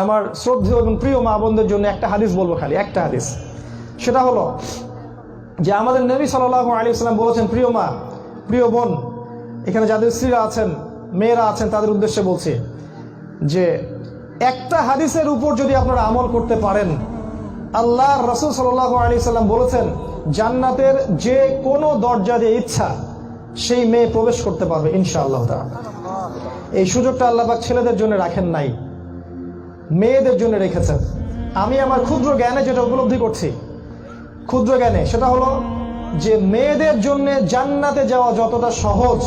আমার শ্রদ্ধেয় এবং প্রিয় মা বোনদের জন্য একটা হাদিস বলবো, খালি একটা হাদিস। সেটা হলো যে আমাদের নবী সাল্লাল্লাহু আলাইহি ওয়াসাল্লাম বলেছেন, প্রিয় মা, প্রিয় বোন, এখানে যাদের স্ত্রীরা আছেন, মেয়েরা আছেন, তাদের উদ্দেশ্যে বলছি যে একটা হাদিসের উপর যদি আপনারা আমল করতে পারেন, আল্লাহর রাসূল সাল্লাল্লাহু আলাইহি ওয়াসাল্লাম বলেছেন জান্নাতের যে কোনো দরজা দিয়ে ইচ্ছা সেই মেয়ে প্রবেশ করতে পারবে ইনশাআল্লাহ তাআলা। এই সুযোগটা আল্লাহ পাক ছেলেদের জন্য রাখেন নাই, মেয়েদের জন্য রেখেছেন। আমি আমার ক্ষুদ্র জ্ঞানে যেটা উপলব্ধি করছি, ক্ষুদ্র জ্ঞানে, সেটা হলো যে মেয়েদের জন্য জান্নাতে যাওয়া যতটা সহজ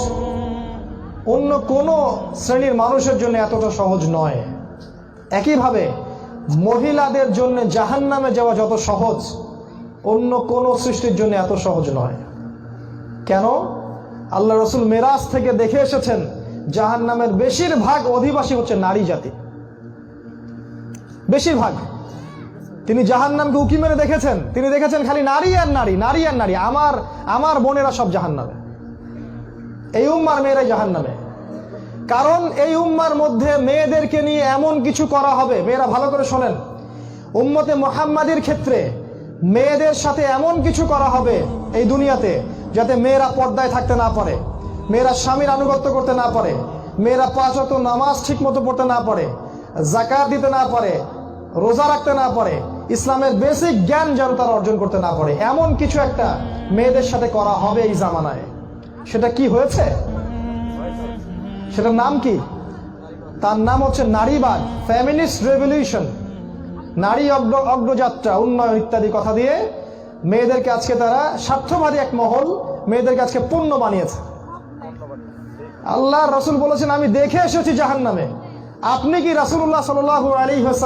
অন্য কোনো শ্রেণীর মানুষের জন্য এতটা সহজ নয়। একইভাবে মহিলাদের জন্য জাহান্নামে যাওয়া যত সহজ অন্য কোনো সৃষ্টির জন্য এত সহজ নয়। কেন? আল্লাহ রসুল মেরাজ থেকে দেখে এসেছেন জাহান্নামের বেশিরভাগ অধিবাসী হচ্ছে নারী জাতি, বেশিরভাগ। তিনি জাহান্নামকে উকি মেরে দেখেছেন, তিনি দেখেছেন খালি নারী আর নারী, নারী আর নারী। আমার বোনেরা সব জাহান্নামে, এই উম্মার মেয়েরাই জাহান্নামে। কারণ এই উম্মার মধ্যে মেয়েদেরকে নিয়ে এমন কিছু করা হবে, মেয়েরা ভালো করে শোনেন, উম্মতে মুহাম্মাদির ক্ষেত্রে মেয়েদের সাথে এমন কিছু করা হবে এই দুনিয়াতে যাতে মেয়েরা পর্দায় থাকতে না পারে, মেয়েরা স্বামীর আনুগত্য করতে না পারে, মেয়েরা 5 ওয়াক্ত নামাজ ঠিক মতো পড়তে না পারে, যাকাত দিতে না পারে, রোজা রাখতে না পারে, ইসলামের বেসিক জ্ঞান যেন তারা অর্জন করতে না পারে, এমন কিছু একটা মেয়েদের সাথে করা হবে এই জামানায়। সেটা কি হয়েছে? সেটার নাম কি? তার নাম হচ্ছে নারীবাদ, ফেমিনিস্ট রেভলিউশন, নারী অগ্রযাত্রা, উন্নয়ন ইত্যাদি কথা দিয়ে মেয়েদেরকে আজকে তারা স্বার্থবাদী এক মহল মেয়েদেরকে আজকে পণ্য বানিয়েছে। আল্লাহর রাসূল বলেছেন আমি দেখে এসেছি জাহান্নামে। আপনি কি রাসূলুল্লাহ সাল্লাল্লাহু আলাইহি ওয়াসাল্লাম